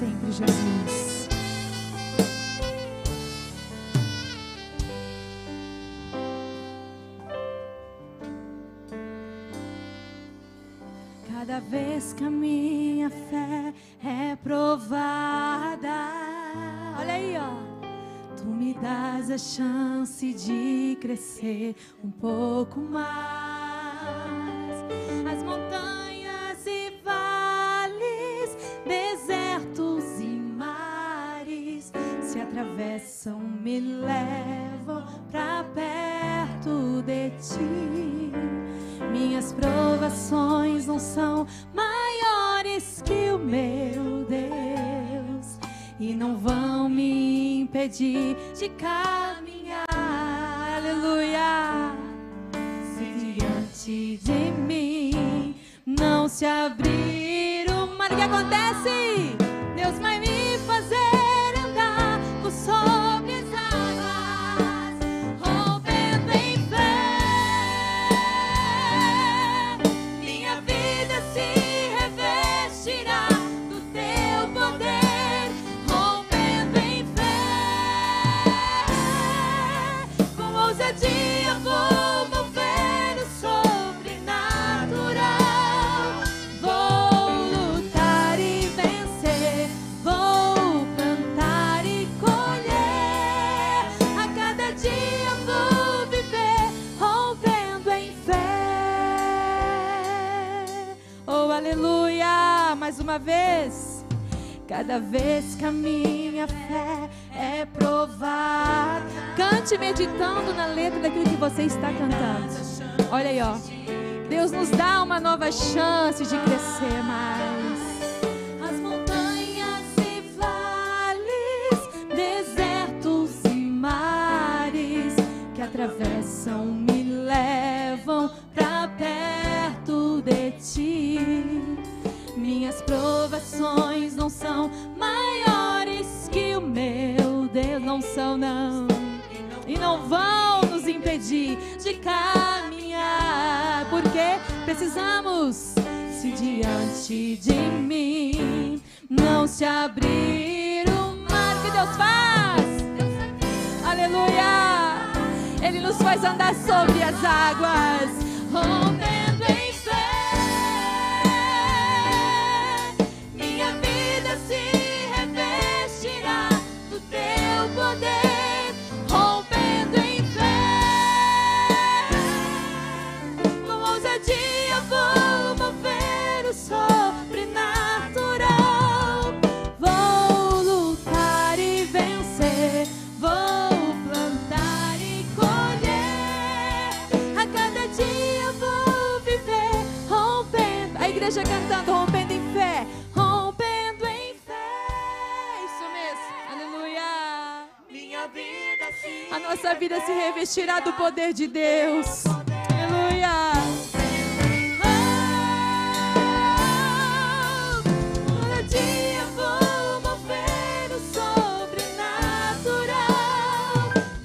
sempre, Jesus. Cada vez que a minha fé é provada, olha aí, ó, tu me dás a chance de crescer um pouco mais. As montanhas e vales, desertos e mares se atravessam, me levam pra perto de ti. Minhas provações não são maiores que o meu Deus e não vão me impedir de caminhar. Aleluia! Se diante de mim não se abrir o mar, o que acontece? Deus vai me fazer andar por sobre as águas, rompendo em fé. Minha vida se revestirá do teu poder, rompendo em fé. Com ousadia vou mover o sobrenatural. Vou lutar e vencer, vou plantar e colher. A cada dia vou viver rompendo em fé. Oh, aleluia! Mais uma vez. Cada vez que a minha fé é provada, cante meditando na letra daquilo que você está cantando. Olha aí, ó. Deus nos dá uma nova chance de crescer mais. As montanhas e vales, desertos e mares que atravessam, me levam pra perto de ti. Minhas provações não são maiores que o meu Deus, não são, não, e não vão nos impedir de caminhar, porque precisamos. Se diante de mim não se abrir o mar, o que Deus faz? Aleluia! Ele nos faz andar sobre as águas, rompendo em fé. Minha vida se revestirá do teu poder, rompendo em fé. Com ousadia vou mover o sobrenatural. Vou lutar e vencer, vou plantar e colher. A cada dia vou viver rompendo. A igreja cantando, rompendo em fé, rompendo em fé. Isso mesmo, aleluia. Minha vida se A nossa vida se revestirá do poder de Deus. Aleluia. Cada dia vou mover o sobrenatural.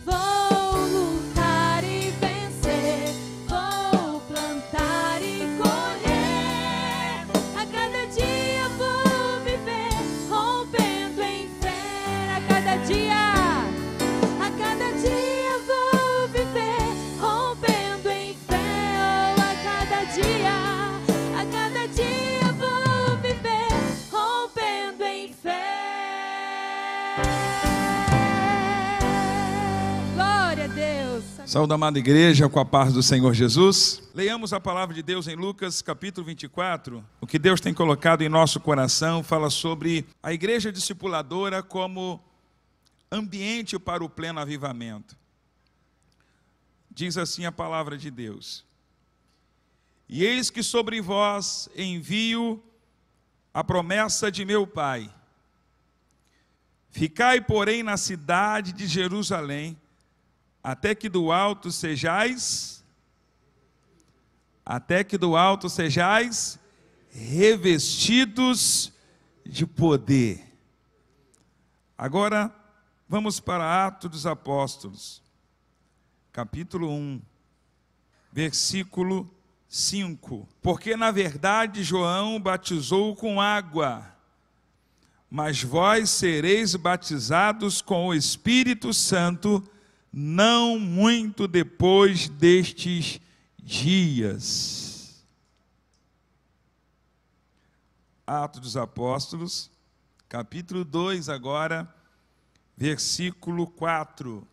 Vou lutar e vencer, vou plantar e colher. A cada dia vou viver rompendo em fé. A cada dia vou viver rompendo em fé. Oh, a cada dia vou viver rompendo em fé. Glória a Deus. Saúde, amada igreja, com a paz do Senhor Jesus. Leiamos a palavra de Deus em Lucas capítulo 24. O que Deus tem colocado em nosso coração fala sobre a igreja discipuladora como ambiente para o pleno avivamento. Diz assim a palavra de Deus: e eis que sobre vós envio a promessa de meu Pai. Ficai, porém, na cidade de Jerusalém, até que do alto sejais revestidos de poder. Agora, vamos para Atos dos Apóstolos, capítulo 1, versículo 5. Porque, na verdade, João batizou com água, mas vós sereis batizados com o Espírito Santo, não muito depois destes dias. Atos dos Apóstolos, capítulo 2 agora, versículo 4.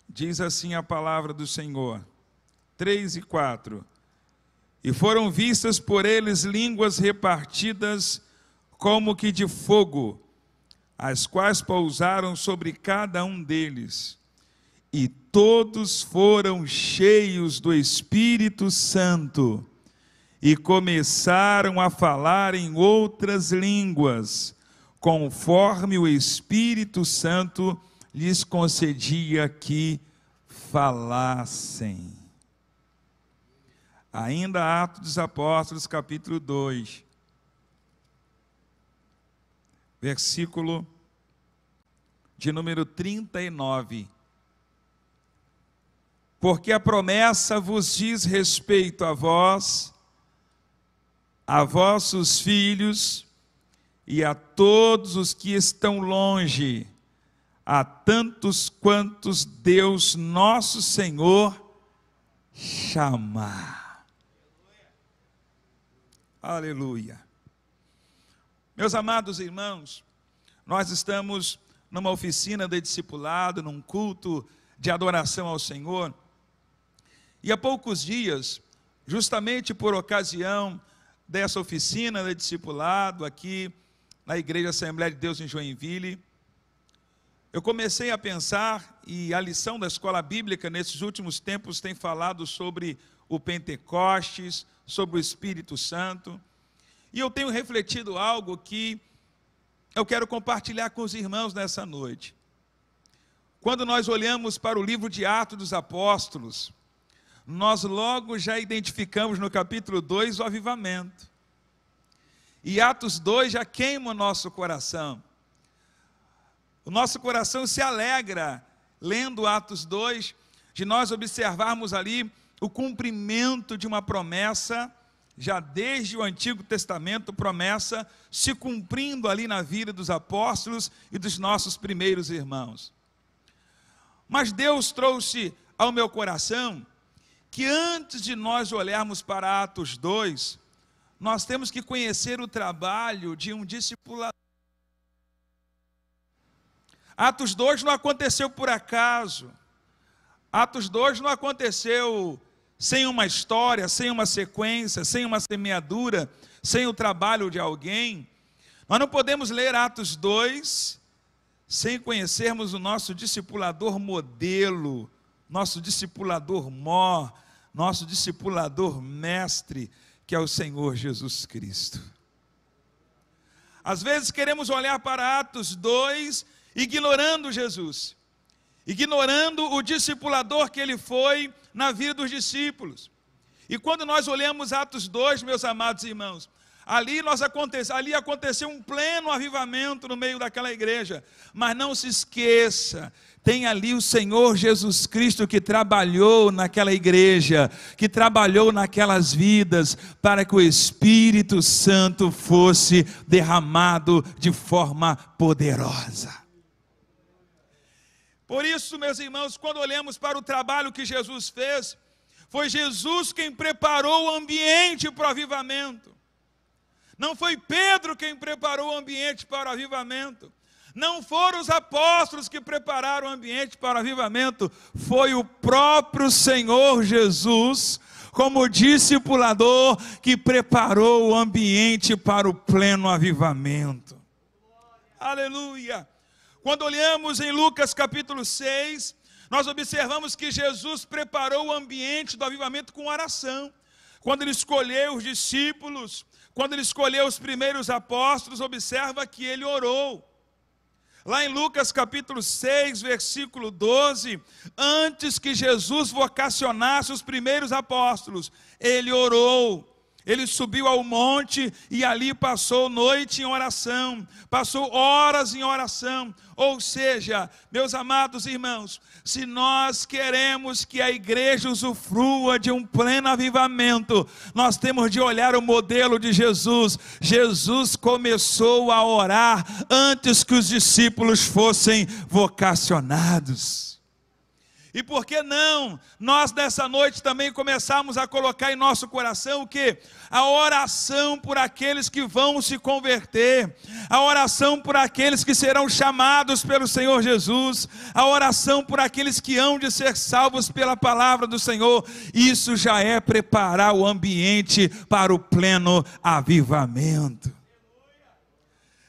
Diz assim a palavra do Senhor, 3 e 4. E foram vistas por eles línguas repartidas como que de fogo, as quais pousaram sobre cada um deles. E todos foram cheios do Espírito Santo e começaram a falar em outras línguas, conforme o Espírito Santo lhes concedia que falassem. Ainda Atos dos Apóstolos, capítulo 2, versículo de número 39. Porque a promessa vos diz respeito a vós, a vossos filhos e a todos os que estão longe, a tantos quantos Deus nosso Senhor chamar. Aleluia. Meus amados irmãos, nós estamos numa oficina de discipulado, num culto de adoração ao Senhor. E há poucos dias, justamente por ocasião dessa oficina de discipulado aqui na Igreja Assembleia de Deus em Joinville, eu comecei a pensar, e a lição da escola bíblica nesses últimos tempos tem falado sobre o Pentecostes, sobre o Espírito Santo, e eu tenho refletido algo que eu quero compartilhar com os irmãos nessa noite. Quando nós olhamos para o livro de Atos dos Apóstolos, nós logo já identificamos no capítulo 2 o avivamento. E Atos 2 já queima o nosso coração. O nosso coração se alegra, lendo Atos 2, de nós observarmos ali o cumprimento de uma promessa, já desde o Antigo Testamento, promessa se cumprindo ali na vida dos apóstolos e dos nossos primeiros irmãos. Mas Deus trouxe ao meu coração que antes de nós olharmos para Atos 2, nós temos que conhecer o trabalho de um discipulador. Atos 2 não aconteceu por acaso. Atos 2 não aconteceu sem uma história, sem uma sequência, sem uma semeadura, sem o trabalho de alguém. Nós não podemos ler Atos 2 sem conhecermos o nosso discipulador modelo, nosso discipulador mor, nosso discipulador mestre, que é o Senhor Jesus Cristo. Às vezes queremos olhar para Atos 2 ignorando Jesus, ignorando o discipulador que ele foi na vida dos discípulos. E quando nós olhamos Atos 2, meus amados irmãos, ali aconteceu um pleno avivamento no meio daquela igreja. Mas não se esqueça, tem ali o Senhor Jesus Cristo que trabalhou naquela igreja, que trabalhou naquelas vidas, para que o Espírito Santo fosse derramado de forma poderosa. Por isso, meus irmãos, quando olhamos para o trabalho que Jesus fez, foi Jesus quem preparou o ambiente para o avivamento. Não foi Pedro quem preparou o ambiente para o avivamento. Não foram os apóstolos que prepararam o ambiente para o avivamento. Foi o próprio Senhor Jesus, como discipulador, que preparou o ambiente para o pleno avivamento. Aleluia! Quando olhamos em Lucas capítulo 6, nós observamos que Jesus preparou o ambiente do avivamento com oração. Quando ele escolheu os discípulos, quando ele escolheu os primeiros apóstolos, observa que ele orou. Lá em Lucas capítulo 6, versículo 12, antes que Jesus vocacionasse os primeiros apóstolos, ele orou. Ele subiu ao monte e ali passou noite em oração, passou horas em oração. Ou seja, meus amados irmãos, se nós queremos que a igreja usufrua de um pleno avivamento, nós temos de olhar o modelo de Jesus. Jesus começou a orar antes que os discípulos fossem vocacionados. E por que não nós nessa noite também começarmos a colocar em nosso coração o quê? A oração por aqueles que vão se converter, a oração por aqueles que serão chamados pelo Senhor Jesus, a oração por aqueles que hão de ser salvos pela palavra do Senhor. Isso já é preparar o ambiente para o pleno avivamento.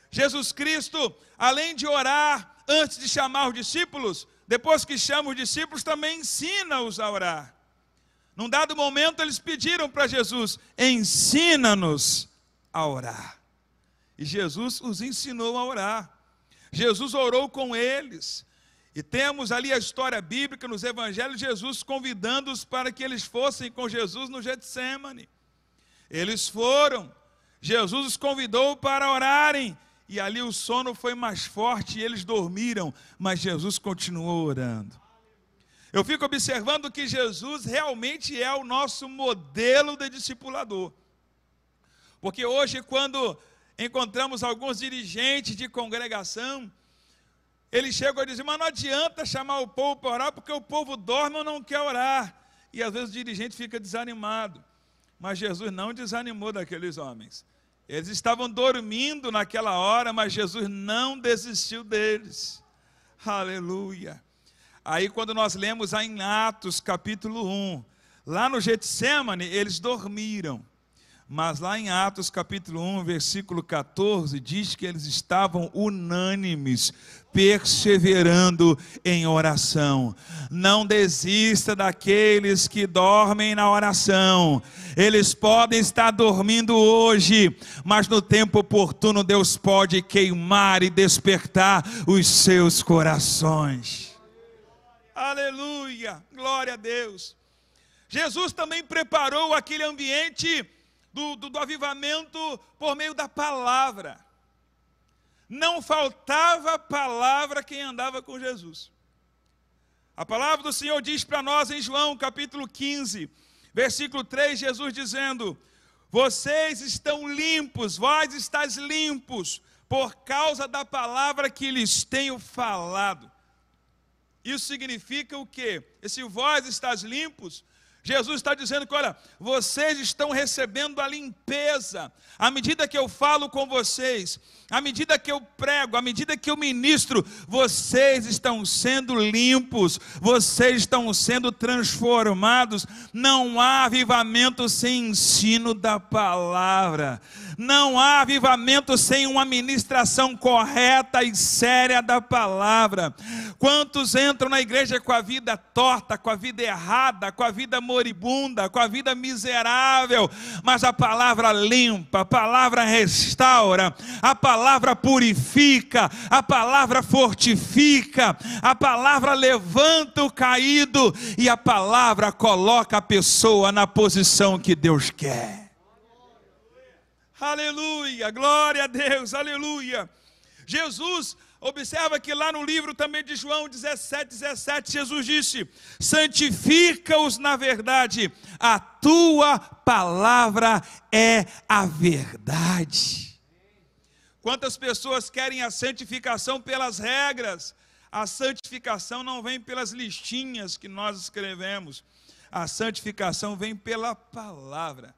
Jesus Cristo, além de orar antes de chamar os discípulos, depois que chama os discípulos, também ensina-os a orar. Num dado momento, eles pediram para Jesus: ensina-nos a orar. E Jesus os ensinou a orar. Jesus orou com eles. E temos ali a história bíblica nos evangelhos, Jesus convidando-os para que eles fossem com Jesus no Getsêmani. Eles foram. Jesus os convidou para orarem. E ali o sono foi mais forte e eles dormiram, mas Jesus continuou orando. Eu fico observando que Jesus realmente é o nosso modelo de discipulador. Porque hoje, quando encontramos alguns dirigentes de congregação, eles chegam a dizer: mas não adianta chamar o povo para orar, porque o povo dorme ou não quer orar. E às vezes o dirigente fica desanimado. Mas Jesus não desanimou daqueles homens. Eles estavam dormindo naquela hora, mas Jesus não desistiu deles. Aleluia. Aí quando nós lemos em Atos capítulo 1, lá no Getsêmani eles dormiram. Mas lá em Atos capítulo 1, versículo 14, diz que eles estavam unânimes, perseverando em oração. Não desista daqueles que dormem na oração. Eles podem estar dormindo hoje, mas no tempo oportuno Deus pode queimar e despertar os seus corações. Aleluia, glória a Deus. Jesus também preparou aquele ambiente do avivamento por meio da palavra. Não faltava palavra quem andava com Jesus. A palavra do Senhor diz para nós em João capítulo 15, versículo 3, Jesus dizendo: vocês estão limpos, vós estáis limpos, por causa da palavra que lhes tenho falado. Isso significa o quê? Esse vós estáis limpos, Jesus está dizendo que, olha, vocês estão recebendo a limpeza, à medida que eu falo com vocês, à medida que eu prego, à medida que eu ministro, vocês estão sendo limpos, vocês estão sendo transformados. Não há avivamento sem ensino da palavra, não há avivamento sem uma ministração correta e séria da palavra. Quantos entram na igreja com a vida torta, com a vida errada, com a vida moribunda, com a vida miserável, mas a palavra limpa, a palavra restaura, a palavra purifica, a palavra fortifica, a palavra levanta o caído e a palavra coloca a pessoa na posição que Deus quer. Aleluia, glória a Deus, aleluia. Jesus, observa que lá no livro também de João 17, Jesus disse: santifica-os na verdade, a tua palavra é a verdade. Quantas pessoas querem a santificação pelas regras? A santificação não vem pelas listinhas que nós escrevemos, a santificação vem pela palavra.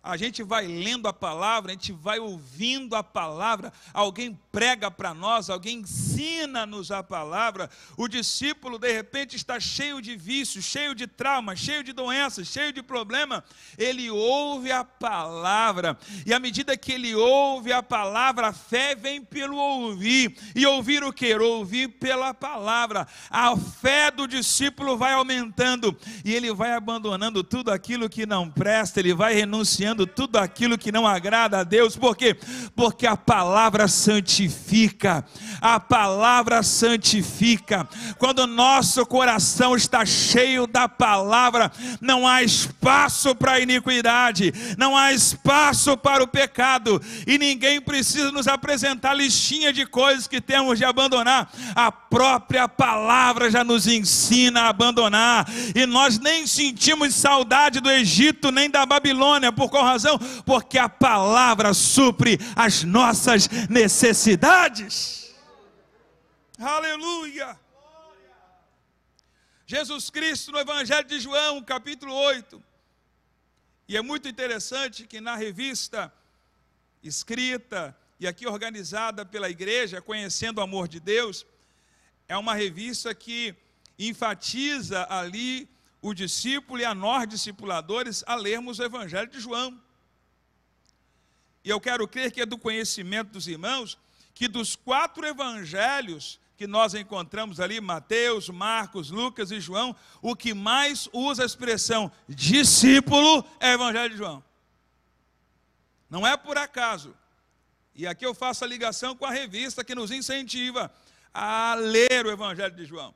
A gente vai lendo a palavra, a gente vai ouvindo a palavra, alguém prega para nós, alguém ensina-nos a palavra. O discípulo de repente está cheio de vícios, cheio de traumas, cheio de doenças, cheio de problema. Ele ouve a palavra, e à medida que ele ouve a palavra, a fé vem pelo ouvir. E ouvir o quê? Ouvir pela palavra. A fé do discípulo vai aumentando, e ele vai abandonando tudo aquilo que não presta, ele vai renunciando tudo aquilo que não agrada a Deus. Por quê? Porque a palavra santifica. santifica. A palavra santifica. Quando o nosso coração está cheio da palavra, não há espaço para a iniquidade, não há espaço para o pecado, e ninguém precisa nos apresentar listinha de coisas que temos de abandonar. A própria palavra já nos ensina a abandonar, e nós nem sentimos saudade do Egito nem da Babilônia. Por qual razão? Porque a palavra supre as nossas necessidades. Aleluia! Jesus Cristo no Evangelho de João, capítulo 8. E é muito interessante que na revista escrita e aqui organizada pela igreja, Conhecendo o Amor de Deus, é uma revista que enfatiza ali o discípulo e a nós discipuladores a lermos o Evangelho de João. E eu quero crer que é do conhecimento dos irmãos que dos 4 evangelhos que nós encontramos ali, Mateus, Marcos, Lucas e João, o que mais usa a expressão discípulo é o Evangelho de João. Não é por acaso. E aqui eu faço a ligação com a revista que nos incentiva a ler o Evangelho de João.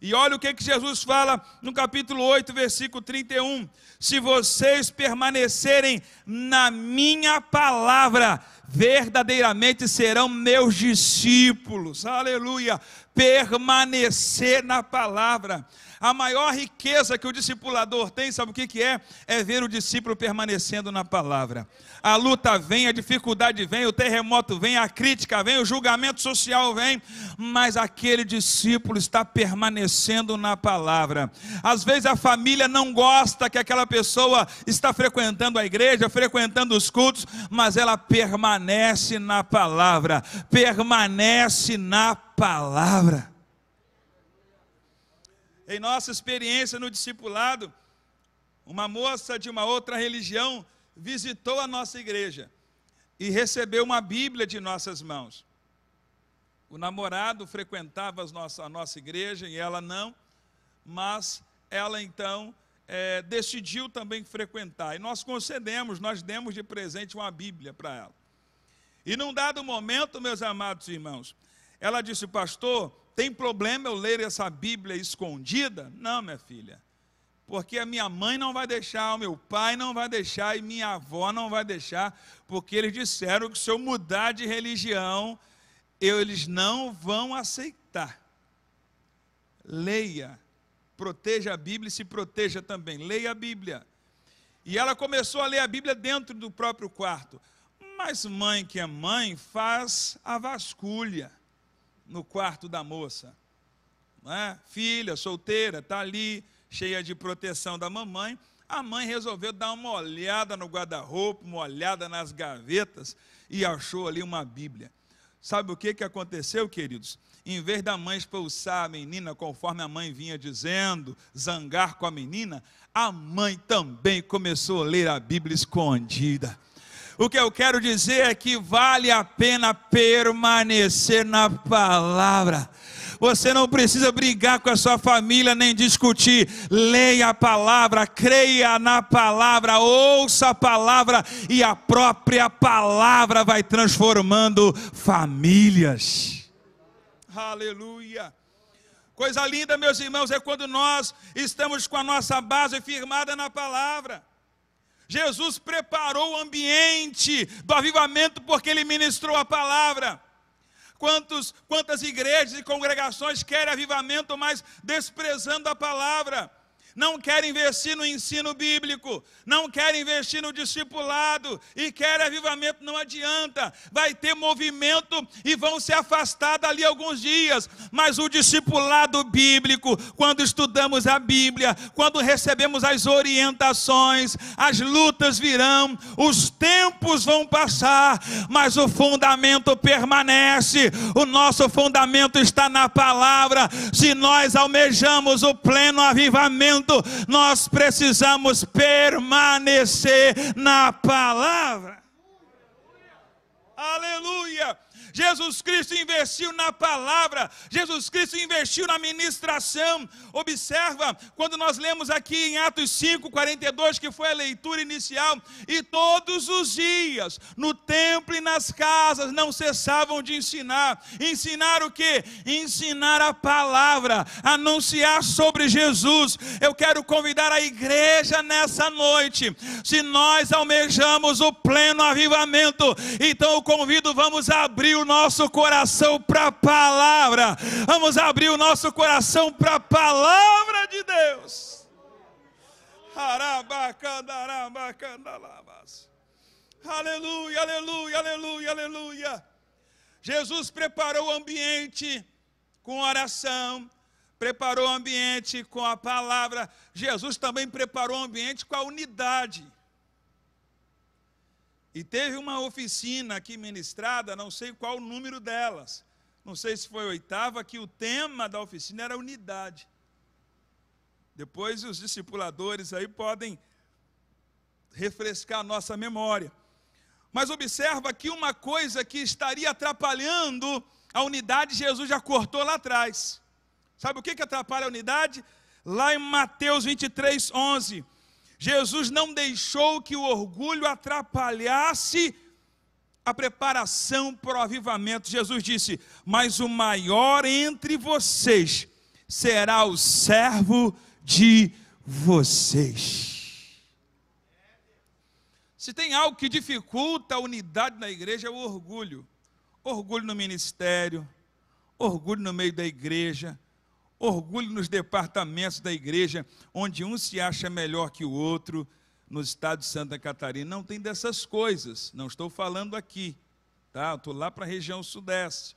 E olha o que Jesus fala no capítulo 8, versículo 31. Se vocês permanecerem na minha palavra, verdadeiramente serão meus discípulos. Aleluia! Permanecer na palavra. A maior riqueza que o discipulador tem, sabe o que é? É ver o discípulo permanecendo na palavra. A luta vem, a dificuldade vem, o terremoto vem, a crítica vem, o julgamento social vem, mas aquele discípulo está permanecendo na palavra. Às vezes a família não gosta que aquela pessoa está frequentando a igreja, frequentando os cultos, mas ela permanece na palavra, permanece na palavra. Em nossa experiência no discipulado, uma moça de uma outra religião visitou a nossa igreja e recebeu uma Bíblia de nossas mãos. O namorado frequentava a nossa igreja e ela não, mas ela então decidiu também frequentar. E nós demos de presente uma Bíblia para ela. E num dado momento, meus amados irmãos, ela disse: pastor, tem problema eu ler essa Bíblia escondida? Não, minha filha, porque a minha mãe não vai deixar, o meu pai não vai deixar e minha avó não vai deixar, porque eles disseram que se eu mudar de religião, eles não vão aceitar. Leia, proteja a Bíblia e se proteja também, leia a Bíblia. E ela começou a ler a Bíblia dentro do próprio quarto. Mas mãe que é mãe faz a vasculha no quarto da moça, não é? Filha solteira, está ali, cheia de proteção da mamãe. A mãe resolveu dar uma olhada no guarda-roupa, uma olhada nas gavetas e achou ali uma Bíblia. Sabe o que aconteceu, queridos? Em vez da mãe expulsar a menina, conforme a mãe vinha dizendo, zangar com a menina, a mãe também começou a ler a Bíblia escondida. O que eu quero dizer é que vale a pena permanecer na palavra. Você não precisa brigar com a sua família, nem discutir. Leia a palavra, creia na palavra, ouça a palavra, e a própria palavra vai transformando famílias. Aleluia! Coisa linda, meus irmãos, é quando nós estamos com a nossa base firmada na palavra. Jesus preparou o ambiente do avivamento porque Ele ministrou a palavra. Quantas igrejas e congregações querem avivamento, mas desprezando a palavra? Não querem investir no ensino bíblico, não querem investir no discipulado, e querem avivamento, não adianta. Vai ter movimento e vão se afastar dali alguns dias, mas o discipulado bíblico, quando estudamos a Bíblia, quando recebemos as orientações, as lutas virão, os tempos vão passar, mas o fundamento permanece. O nosso fundamento está na palavra. Se nós almejamos o pleno avivamento, nós precisamos permanecer na palavra. Aleluia! Jesus Cristo investiu na palavra, Jesus Cristo investiu na ministração. Observa, quando nós lemos aqui em Atos 5:42, que foi a leitura inicial, e todos os dias, no templo e nas casas, não cessavam de ensinar. Ensinar o quê? Ensinar a palavra, anunciar sobre Jesus. Eu quero convidar a igreja nessa noite. Se nós almejamos o pleno avivamento, então eu convido, vamos abrir o nosso coração para a palavra. Vamos abrir o nosso coração para a palavra de Deus. Aleluia, aleluia, aleluia, aleluia. Jesus preparou o ambiente com oração, preparou o ambiente com a palavra. Jesus também preparou o ambiente com a unidade. E teve uma oficina aqui ministrada, não sei qual o número delas, não sei se foi a 8ª, que o tema da oficina era unidade. Depois os discipuladores aí podem refrescar a nossa memória. Mas observa que uma coisa que estaria atrapalhando a unidade, Jesus já cortou lá atrás. Sabe o que atrapalha a unidade? Lá em Mateus 23:11. Jesus não deixou que o orgulho atrapalhasse a preparação para o avivamento. Jesus disse: mas o maior entre vocês será o servo de vocês. Se tem algo que dificulta a unidade na igreja, é o orgulho. Orgulho no ministério, orgulho no meio da igreja, orgulho nos departamentos da igreja, onde um se acha melhor que o outro. No estado de Santa Catarina não tem dessas coisas, não estou falando aqui, tá? Estou lá para a região sudeste.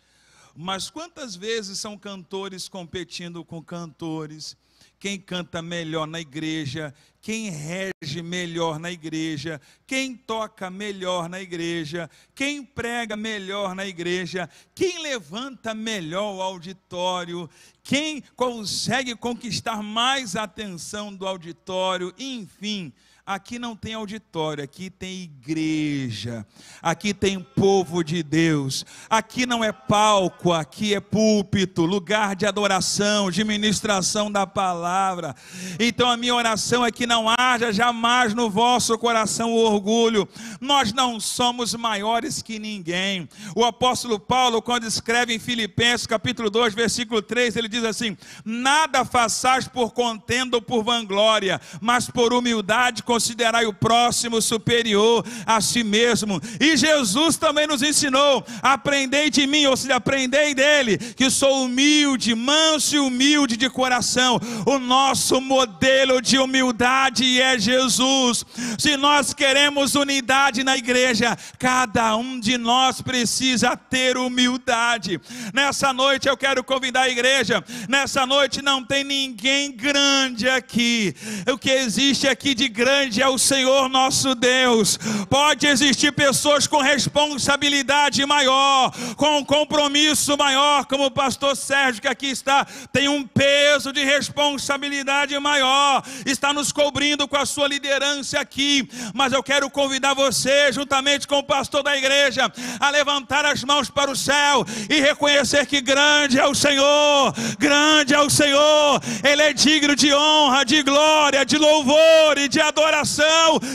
Mas quantas vezes são cantores competindo com cantores? Quem canta melhor na igreja, quem rege melhor na igreja, quem toca melhor na igreja, quem prega melhor na igreja, quem levanta melhor o auditório, quem consegue conquistar mais a atenção do auditório, enfim. Aqui não tem auditório, aqui tem igreja, aqui tem povo de Deus, aqui não é palco, aqui é púlpito, lugar de adoração, de ministração da palavra. Então a minha oração é que não haja jamais no vosso coração o orgulho. Nós não somos maiores que ninguém. O apóstolo Paulo, quando escreve em Filipenses capítulo 2, versículo 3, ele diz assim: nada façais por contenda ou por vanglória, mas por humildade considerai o próximo superior a si mesmo. E Jesus também nos ensinou: aprendei de mim, ou seja, aprendei dele, que sou humilde, manso e humilde de coração. O nosso modelo de humildade é Jesus. Se nós queremos unidade na igreja, cada um de nós precisa ter humildade. Nessa noite eu quero convidar a igreja. Nessa noite não tem ninguém grande aqui. O que existe aqui de grande é o Senhor nosso Deus. Pode existir pessoas com responsabilidade maior, com um compromisso maior, como o pastor Sérgio, que aqui está, tem um peso de responsabilidade maior, está nos cobrindo com a sua liderança aqui. Mas eu quero convidar você, juntamente com o pastor da igreja, a levantar as mãos para o céu e reconhecer que grande é o Senhor, grande é o Senhor. Ele é digno de honra, de glória, de louvor e de adoração.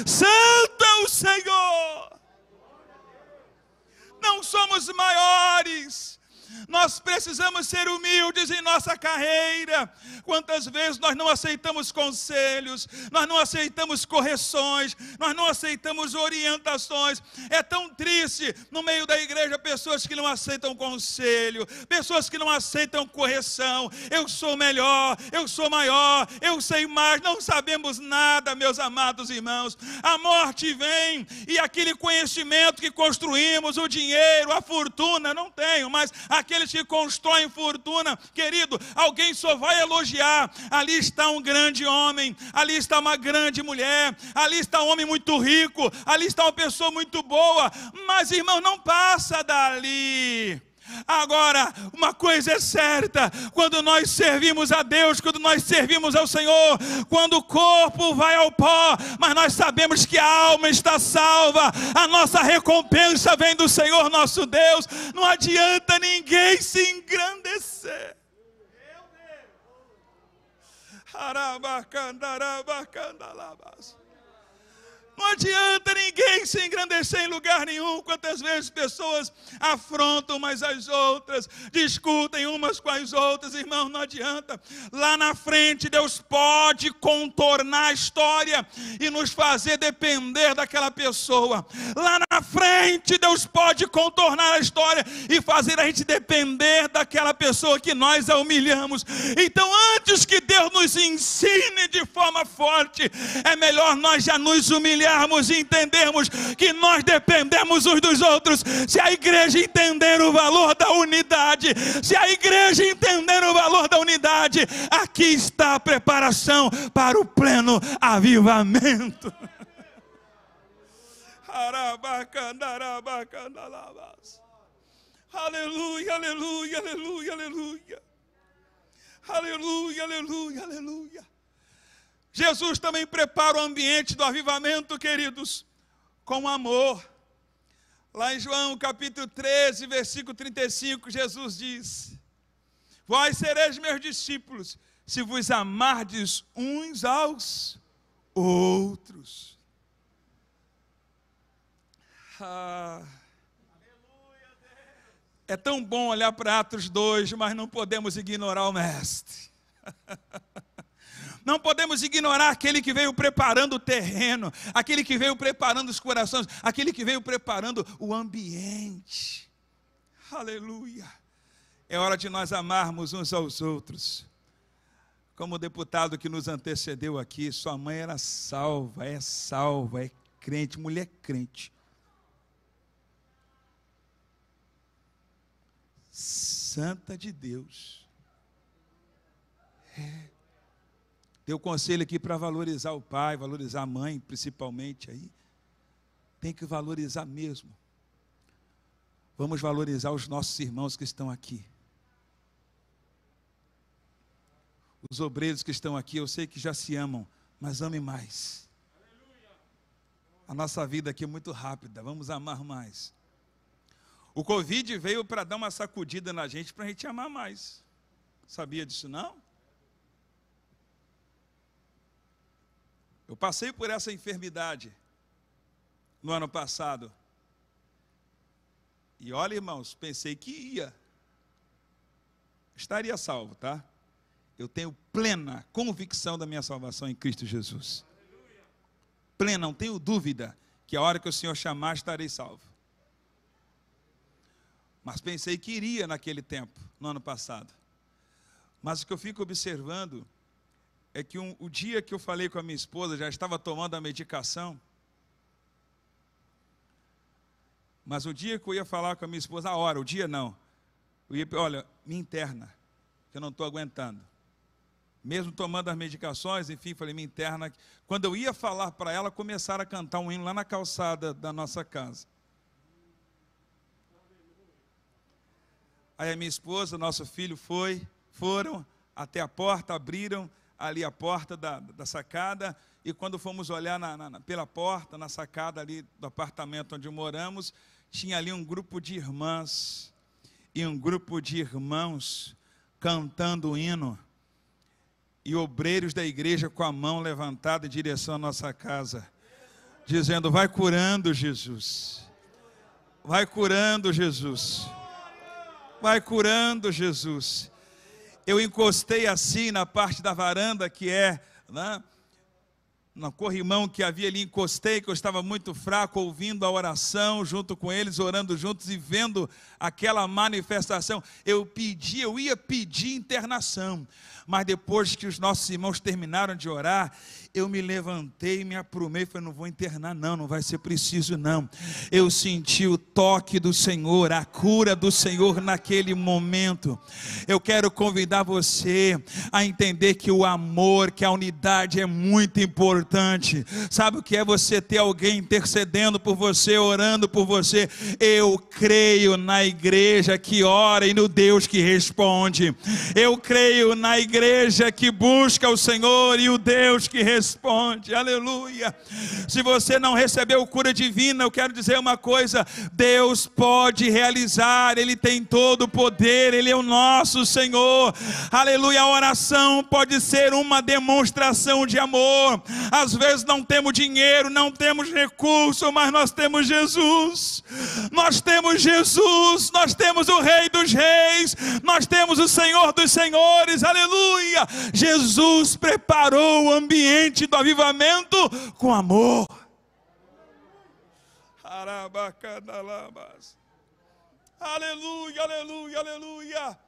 Santo é o Senhor. Não somos maiores. Nós precisamos ser humildes em nossa carreira. Quantas vezes nós não aceitamos conselhos, nós não aceitamos correções, nós não aceitamos orientações. É tão triste no meio da igreja pessoas que não aceitam conselho, pessoas que não aceitam correção. Eu sou melhor, eu sou maior, eu sei mais. Não sabemos nada, meus amados irmãos. A morte vem e aquele conhecimento que construímos, o dinheiro, a fortuna, não tenho, mas aqueles que constroem fortuna, querido, alguém só vai elogiar. Ali está um grande homem, ali está uma grande mulher, ali está um homem muito rico, ali está uma pessoa muito boa. Mas, irmão, não passa dali. Agora, uma coisa é certa: quando nós servimos a Deus, quando nós servimos ao Senhor, quando o corpo vai ao pó, mas nós sabemos que a alma está salva, a nossa recompensa vem do Senhor nosso Deus. Não adianta ninguém se engrandecer. Não adianta ninguém se engrandecer em lugar nenhum. Quantas vezes pessoas afrontam umas às outras, discutem umas com as outras. Irmão, não adianta. Lá na frente Deus pode contornar a história e nos fazer depender daquela pessoa. Lá na frente Deus pode contornar a história e fazer a gente depender daquela pessoa que nós a humilhamos. Então, antes que Deus nos ensine de forma forte, é melhor nós já nos humilharmos e entendermos que nós dependemos uns dos outros. Se a igreja entender o valor da unidade, se a igreja entender o valor da unidade, aqui está a preparação para o pleno avivamento. Aleluia, aleluia, aleluia, aleluia. Aleluia, aleluia, aleluia. Jesus também prepara o ambiente do avivamento, queridos, com amor. Lá em João capítulo 13, versículo 35, Jesus diz: vós sereis meus discípulos, se vos amardes uns aos outros. É tão bom olhar para Atos 2, mas não podemos ignorar o Mestre. Não podemos ignorar aquele que veio preparando o terreno, aquele que veio preparando os corações, aquele que veio preparando o ambiente. Aleluia. É hora de nós amarmos uns aos outros. Como o deputado que nos antecedeu aqui, sua mãe era salva, é crente, mulher crente. Santa de Deus. Deu conselho aqui para valorizar o pai, valorizar a mãe, principalmente aí. Tem que valorizar mesmo. Vamos valorizar os nossos irmãos que estão aqui. Os obreiros que estão aqui, eu sei que já se amam, mas ame mais. A nossa vida aqui é muito rápida, vamos amar mais. O Covid veio para dar uma sacudida na gente, para a gente amar mais. Sabia disso não? Eu passei por essa enfermidade no ano passado. E olha, irmãos, pensei que estaria salvo, tá? Eu tenho plena convicção da minha salvação em Cristo Jesus. Plena, não tenho dúvida que a hora que o Senhor chamar estarei salvo. Mas pensei que iria naquele tempo, no ano passado. Mas o que eu fico observando é que o dia que eu falei com a minha esposa, já estava tomando a medicação. Mas o dia que eu ia falar com a minha esposa, o dia não. Eu ia, olha, me interna, que eu não estou aguentando. Mesmo tomando as medicações, enfim, falei, me interna. Quando eu ia falar para ela, começaram a cantar um hino lá na calçada da nossa casa. Aí a minha esposa, nosso filho foram até a porta, abriram ali a porta da sacada, e quando fomos olhar pela porta, na sacada ali do apartamento onde moramos, tinha ali um grupo de irmãs e um grupo de irmãos cantando o hino, e obreiros da igreja com a mão levantada em direção à nossa casa, dizendo: vai curando, Jesus, vai curando, Jesus, vai curando, Jesus. Eu encostei assim na parte da varanda que no corrimão que havia ali, encostei, que eu estava muito fraco, ouvindo a oração junto com eles, orando juntos e vendo aquela manifestação. Eu ia pedir internação, mas depois que os nossos irmãos terminaram de orar, eu me levantei, me aprumei, falei: não vou internar não vai ser preciso não. Eu senti o toque do Senhor, a cura do Senhor naquele momento. Eu quero convidar você a entender que o amor, que a unidade é muito importante. habitante. Sabe o que é você ter alguém intercedendo por você, orando por você? Eu creio na igreja que ora e no Deus que responde. Eu creio na igreja que busca o Senhor e o Deus que responde. Aleluia. Se você não recebeu cura divina, eu quero dizer uma coisa: Deus pode realizar, Ele tem todo o poder, Ele é o nosso Senhor. Aleluia. A oração pode ser uma demonstração de amor. Às vezes não temos dinheiro, não temos recurso, mas nós temos Jesus. Nós temos Jesus, nós temos o Rei dos Reis, nós temos o Senhor dos Senhores. Aleluia. Jesus preparou o ambiente do avivamento com amor. Aleluia, aleluia, aleluia.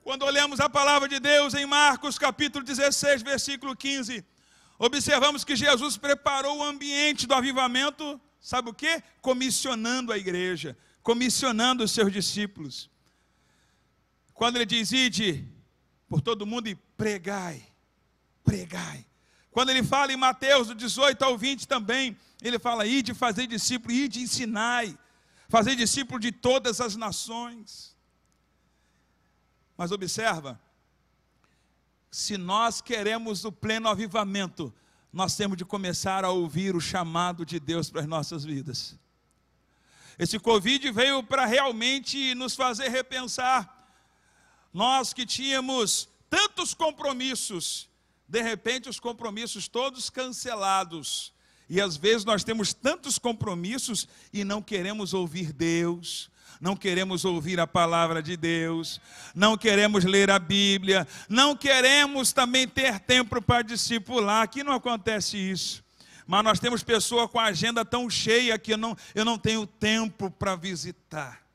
Quando olhamos a palavra de Deus em Marcos capítulo 16, versículo 15, observamos que Jesus preparou o ambiente do avivamento, sabe o quê? Comissionando a igreja, comissionando os seus discípulos. Quando ele diz: ide por todo mundo e pregai, pregai. Quando ele fala em Mateus, do 18 ao 20 também, ele fala: ide fazer discípulo, ide ensinai, fazer discípulo de todas as nações. Mas observa, se nós queremos o pleno avivamento, nós temos de começar a ouvir o chamado de Deus para as nossas vidas. Esse Covid veio para realmente nos fazer repensar. Nós que tínhamos tantos compromissos, de repente os compromissos todos cancelados. E às vezes nós temos tantos compromissos e não queremos ouvir Deus, não queremos ouvir a palavra de Deus, não queremos ler a Bíblia, não queremos também ter tempo para discipular. Aqui não acontece isso. Mas nós temos pessoas com a agenda tão cheia que eu não tenho tempo para visitar.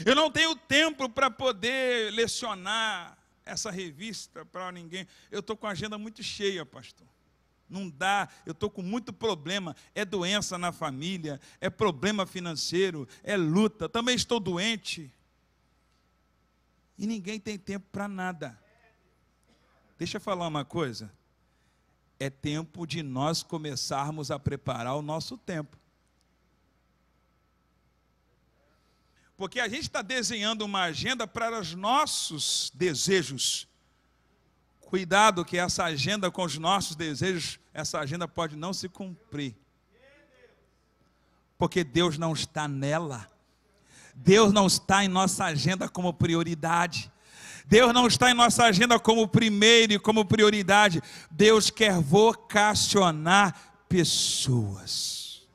Eu não tenho tempo para poder lecionar essa revista para ninguém. Eu estou com a agenda muito cheia, pastor. Não dá, eu estou com muito problema. É doença na família, é problema financeiro, é luta. Também estou doente. E ninguém tem tempo para nada. Deixa eu falar uma coisa. É tempo de nós começarmos a preparar o nosso tempo. Porque a gente está desenhando uma agenda para os nossos desejos. Cuidado que essa agenda com os nossos desejos, essa agenda pode não se cumprir. Porque Deus não está nela. Deus não está em nossa agenda como prioridade. Deus não está em nossa agenda como primeiro e como prioridade. Deus quer vocacionar pessoas.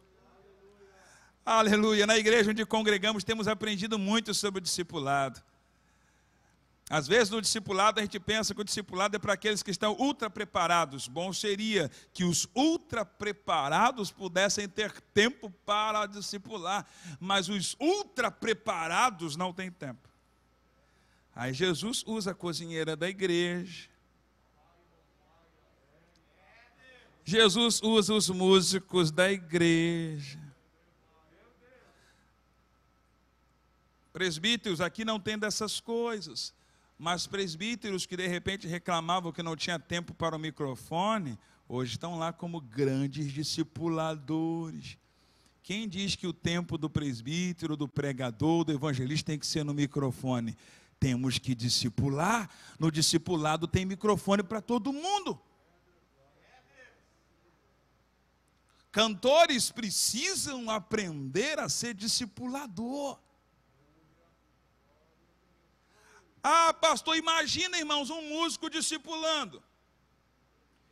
Aleluia. Na igreja onde congregamos temos aprendido muito sobre o discipulado. Às vezes no discipulado a gente pensa que o discipulado é para aqueles que estão ultra preparados. Bom seria que os ultra preparados pudessem ter tempo para discipular, mas os ultra preparados não têm tempo. Aí Jesus usa a cozinheira da igreja. Jesus usa os músicos da igreja. Presbíteros aqui não tem dessas coisas. Mas presbíteros que de repente reclamavam que não tinha tempo para o microfone, hoje estão lá como grandes discipuladores. Quem diz que o tempo do presbítero, do pregador, do evangelista tem que ser no microfone? Temos que discipular. No discipulado tem microfone para todo mundo. Cantores precisam aprender a ser discipulador. Ah, pastor, imagina, irmãos, um músico discipulando.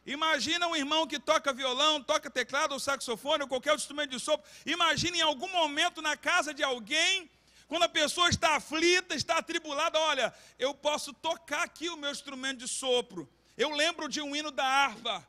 Imagina um irmão que toca violão, toca teclado ou saxofone ou qualquer outro instrumento de sopro. Imagina em algum momento na casa de alguém, quando a pessoa está aflita, está atribulada, olha, eu posso tocar aqui o meu instrumento de sopro. Eu lembro de um hino da harpa,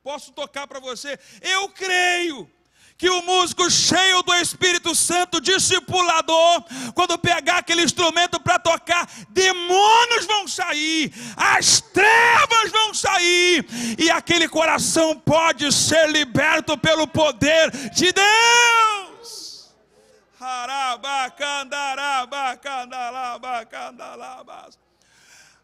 posso tocar para você. Eu creio que o músico cheio do Espírito Santo, discipulador, quando pegar aquele instrumento para tocar, demônios vão sair, as trevas vão sair, e aquele coração pode ser liberto pelo poder de Deus.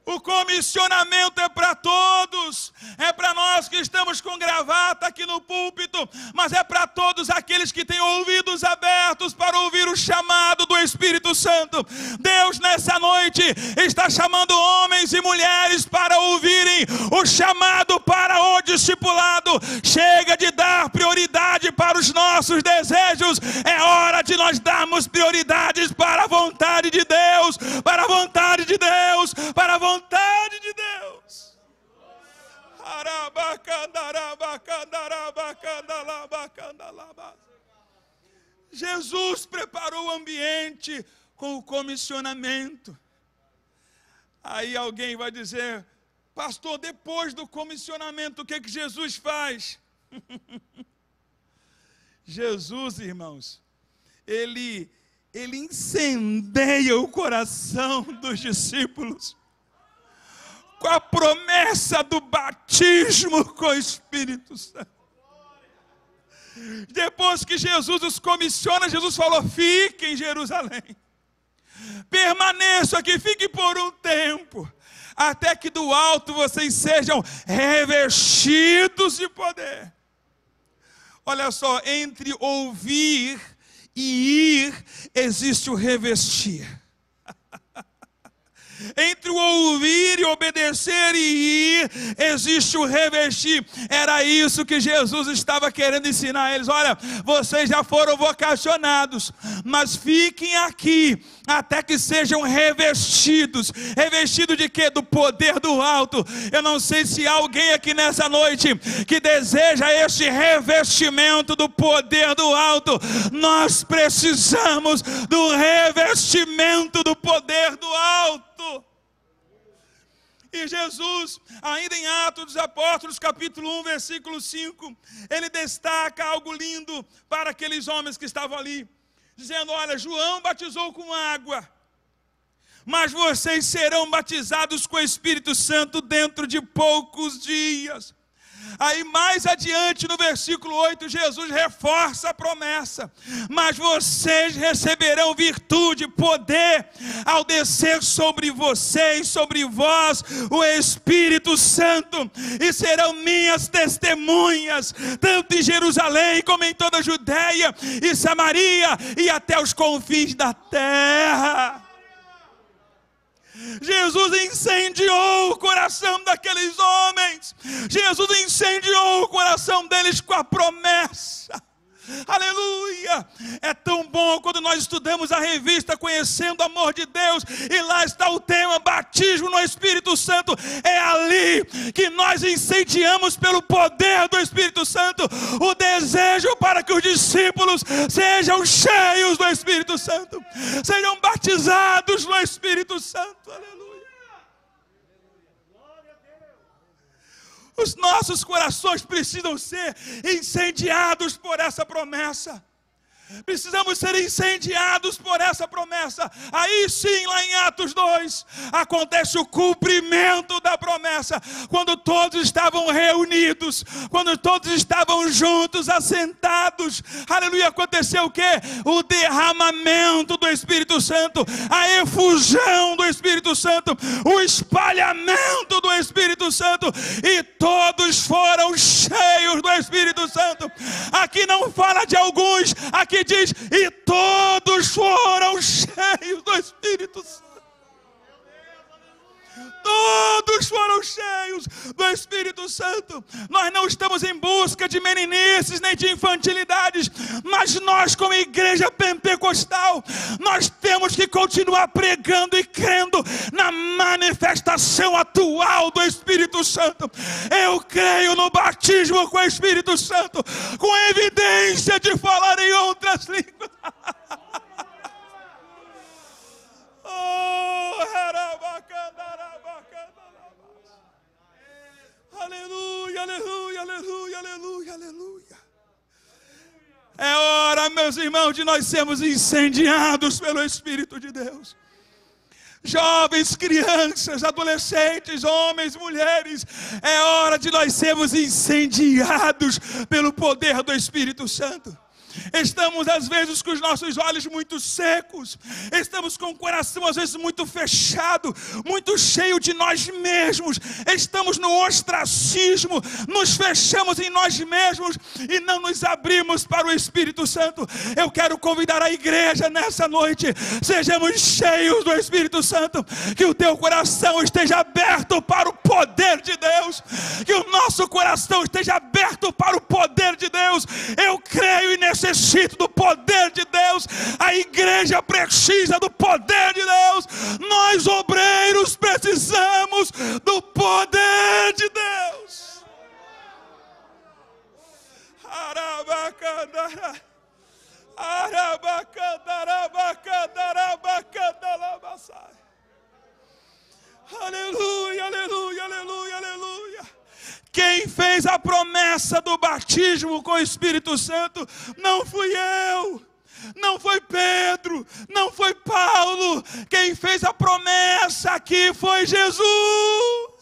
O comissionamento é para todos, é para nós que estamos com gravata aqui no púlpito, mas é para todos aqueles que têm ouvidos abertos para ouvir o chamado do Espírito Santo. Deus nessa noite está chamando homens e mulheres para ouvirem o chamado para o discipulado. Chega de dar prioridade para os nossos desejos, é hora de nós darmos prioridades para a vontade de Deus, para a vontade de Deus, para a vontade de Deus. Jesus preparou o ambiente com o comissionamento. Aí alguém vai dizer: pastor, depois do comissionamento, o que Jesus faz? Jesus, irmãos, ele incendeia o coração dos discípulos com a promessa do batismo com o Espírito Santo. Depois que Jesus os comissiona, Jesus falou: fiquem em Jerusalém, permaneçam aqui, fiquem por um tempo, até que do alto vocês sejam revestidos de poder. Olha só, entre ouvir e ir existe o revestir. Entre o ouvir e obedecer e ir, existe o revestir. Era isso que Jesus estava querendo ensinar a eles. Olha, vocês já foram vocacionados, mas fiquem aqui até que sejam revestidos. Revestido de quê? Do poder do alto. Eu não sei se há alguém aqui nessa noite que deseja este revestimento do poder do alto. Nós precisamos do revestimento do poder do alto. E Jesus, ainda em Atos dos Apóstolos, capítulo 1, versículo 5, ele destaca algo lindo para aqueles homens que estavam ali, dizendo: olha, João batizou com água, mas vocês serão batizados com o Espírito Santo dentro de poucos dias. Aí mais adiante no versículo 8, Jesus reforça a promessa: mas vocês receberão virtude, poder, ao descer sobre vocês, sobre vós, o Espírito Santo, e serão minhas testemunhas, tanto em Jerusalém como em toda a Judeia e Samaria e até os confins da terra. Jesus incendiou o coração daqueles homens. Jesus incendiou o coração deles com a promessa. Aleluia! É tão bom quando nós estudamos a revista Conhecendo o Amor de Deus, e lá está o tema batismo no Espírito Santo. É ali que nós incendiamos pelo poder do Espírito Santo o desejo para que os discípulos sejam cheios do Espírito Santo, sejam batizados no Espírito Santo. Aleluia! Os nossos corações precisam ser incendiados por essa promessa. Precisamos ser incendiados por essa promessa. Aí sim, lá em Atos 2, acontece o cumprimento da promessa. Quando todos estavam reunidos, quando todos estavam juntos, assentados, aleluia, aconteceu o quê? O derramamento do Espírito Santo, a efusão do Espírito Santo, o espalhamento do Espírito Santo, e todos foram cheios do Espírito Santo. Aqui não fala de alguns, aqui diz: e todos foram cheios do Espírito Santo. Todos foram cheios do Espírito Santo. Nós não estamos em busca de meninices nem de infantilidades, mas nós, como igreja pentecostal, nós temos que continuar pregando e crendo na manifestação atual do Espírito Santo. Eu creio no batismo com o Espírito Santo, com evidência de falar em outras línguas. Aleluia, aleluia, aleluia, aleluia, aleluia. É hora, meus irmãos, de nós sermos incendiados pelo Espírito de Deus. Jovens, crianças, adolescentes, homens, mulheres, é hora de nós sermos incendiados pelo poder do Espírito Santo. Estamos às vezes com os nossos olhos muito secos, estamos com o coração às vezes muito fechado, muito cheio de nós mesmos, estamos no ostracismo, nos fechamos em nós mesmos e não nos abrimos para o Espírito Santo. Eu quero convidar a igreja nessa noite, sejamos cheios do Espírito Santo, que o teu coração esteja aberto para o poder de Deus, que o nosso coração esteja aberto para o poder de Deus. Eu creio e necessito do poder de Deus, a igreja precisa do poder de Deus, nós obreiros precisamos do poder de Deus. Aleluia, aleluia, aleluia, aleluia. Quem fez a promessa do batismo com o Espírito Santo não fui eu, não foi Pedro, não foi Paulo. Quem fez a promessa aqui foi Jesus.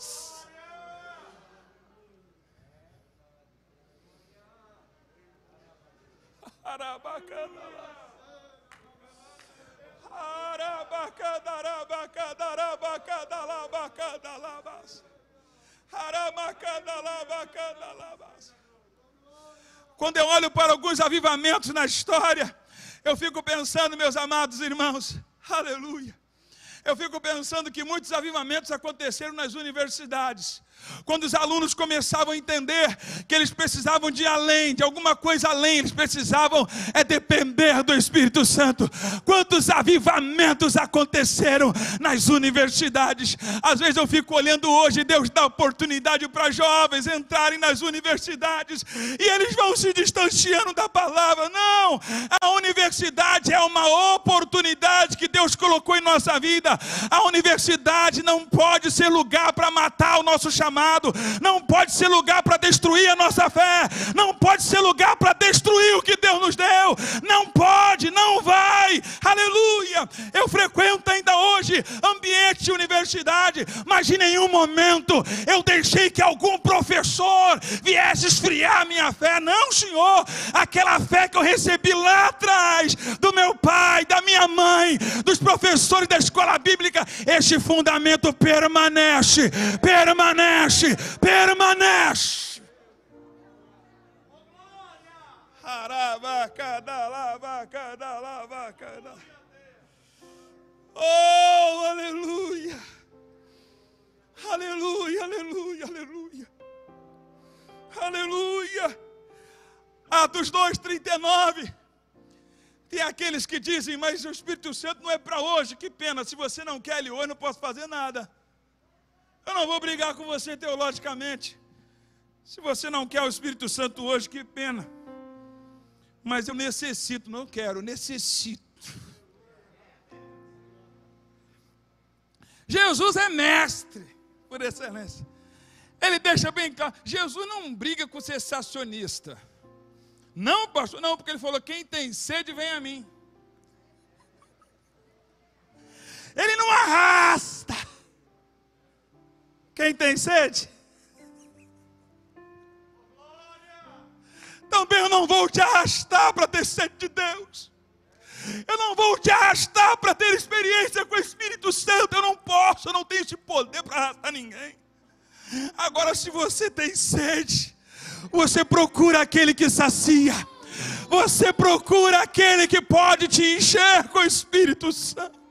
Quando eu olho para alguns avivamentos na história, eu fico pensando, meus amados irmãos, aleluia, eu fico pensando que muitos avivamentos aconteceram nas universidades, quando os alunos começavam a entender que eles precisavam de além, de alguma coisa além, eles precisavam depender do Espírito Santo. Quantos avivamentos aconteceram nas universidades? Às vezes eu fico olhando hoje, Deus dá oportunidade para jovens entrarem nas universidades e eles vão se distanciando da palavra. Não, a universidade é uma oportunidade que Deus colocou em nossa vida. A universidade não pode ser lugar para matar o nosso chamado, não pode ser lugar para destruir a nossa fé, não pode ser lugar para destruir o que Deus nos deu, não pode, não vai, aleluia. Eu frequento ainda hoje ambiente de universidade, mas em nenhum momento eu deixei que algum professor viesse esfriar a minha fé. Não, Senhor, aquela fé que eu recebi lá atrás, do meu pai, da minha mãe, dos professores da escola bíblica, este fundamento permanece, permanece. Oh, aleluia, aleluia, aleluia, aleluia, aleluia. Atos 2:39. Tem aqueles que dizem, mas o Espírito Santo não é para hoje. Que pena, se você não quer ele hoje, não posso fazer nada. Eu não vou brigar com você teologicamente. Se você não quer o Espírito Santo hoje, que pena. Mas eu necessito, não quero, necessito. Jesus é mestre, por excelência. Ele deixa bem claro. Jesus não briga com o cessacionista. Não, pastor, não, porque ele falou, quem tem sede, vem a mim. Ele não arrasta. Quem tem sede? Também eu não vou te arrastar para ter sede de Deus. Eu não vou te arrastar para ter experiência com o Espírito Santo. Eu não posso, eu não tenho esse poder para arrastar ninguém. Agora, se você tem sede, você procura aquele que sacia. Você procura aquele que pode te encher com o Espírito Santo.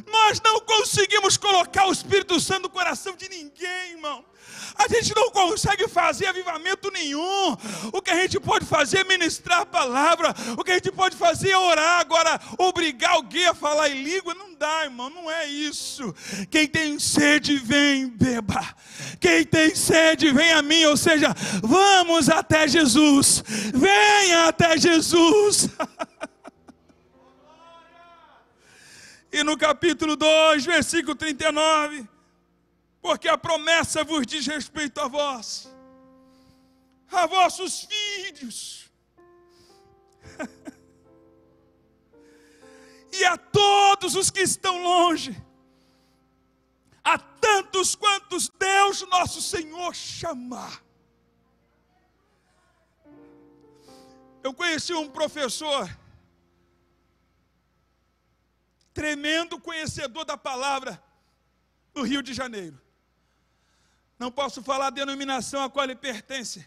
Nós não conseguimos colocar o Espírito Santo no coração de ninguém, irmão. A gente não consegue fazer avivamento nenhum. O que a gente pode fazer é ministrar a palavra. O que a gente pode fazer é orar. Agora, obrigar alguém a falar em língua, não dá, irmão, não é isso. Quem tem sede, vem, beba. Quem tem sede, vem a mim. Ou seja, vamos até Jesus. Venha até Jesus. E no capítulo 2, versículo 39, porque a promessa vos diz respeito a vós, a vossos filhos, e a todos os que estão longe, a tantos quantos Deus nosso Senhor chamar. Eu conheci um professor, tremendo conhecedor da palavra, no Rio de Janeiro. Não posso falar a denominação a qual ele pertence,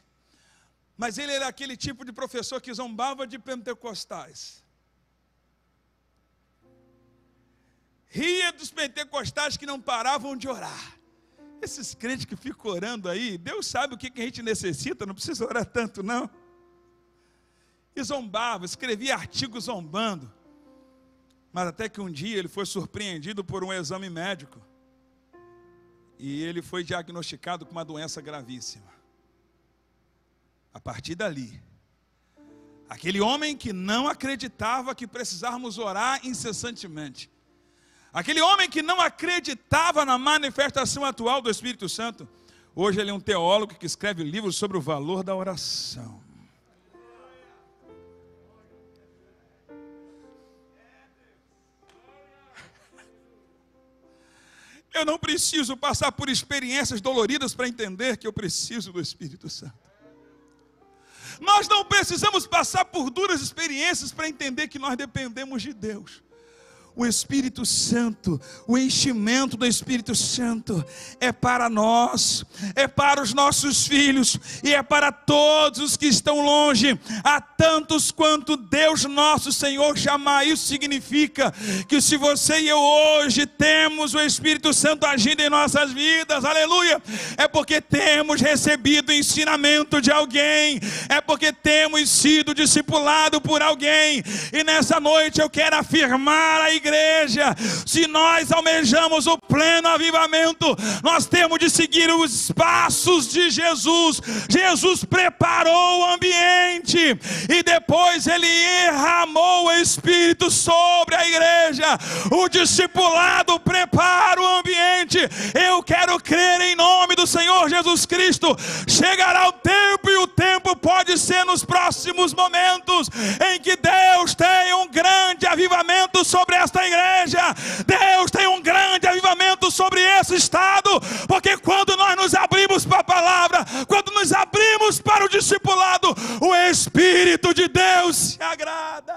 mas ele era aquele tipo de professor que zombava de pentecostais. Ria dos pentecostais que não paravam de orar. Esses crentes que ficam orando aí, Deus sabe o que a gente necessita, não precisa orar tanto não. E zombava, escrevia artigos zombando. Mas até que um dia ele foi surpreendido por um exame médico. E ele foi diagnosticado com uma doença gravíssima. A partir dali, aquele homem que não acreditava que precisávamos orar incessantemente, aquele homem que não acreditava na manifestação atual do Espírito Santo, hoje ele é um teólogo que escreve livros sobre o valor da oração. Eu não preciso passar por experiências doloridas para entender que eu preciso do Espírito Santo. Nós não precisamos passar por duras experiências para entender que nós dependemos de Deus. O Espírito Santo, o enchimento do Espírito Santo é para nós, é para os nossos filhos e é para todos os que estão longe, a tantos quanto Deus nosso Senhor chamar. Isso significa que se você e eu hoje temos o Espírito Santo agindo em nossas vidas, aleluia, é porque temos recebido o ensinamento de alguém, é porque temos sido discipulados por alguém. E nessa noite eu quero afirmar a igreja, se nós almejamos o pleno avivamento, nós temos de seguir os passos de Jesus. Jesus preparou o ambiente e depois ele derramou o Espírito sobre a igreja. O discipulado prepara o ambiente. Eu quero crer em nome do Senhor Jesus Cristo. Chegará o tempo, e o tempo pode ser nos próximos momentos, em que Deus tem um grande avivamento sobre esta igreja. Deus tem um grande avivamento sobre esse estado, porque quando nós nos abrimos para a palavra, quando nos abrimos para o discipulado, o Espírito de Deus se agrada.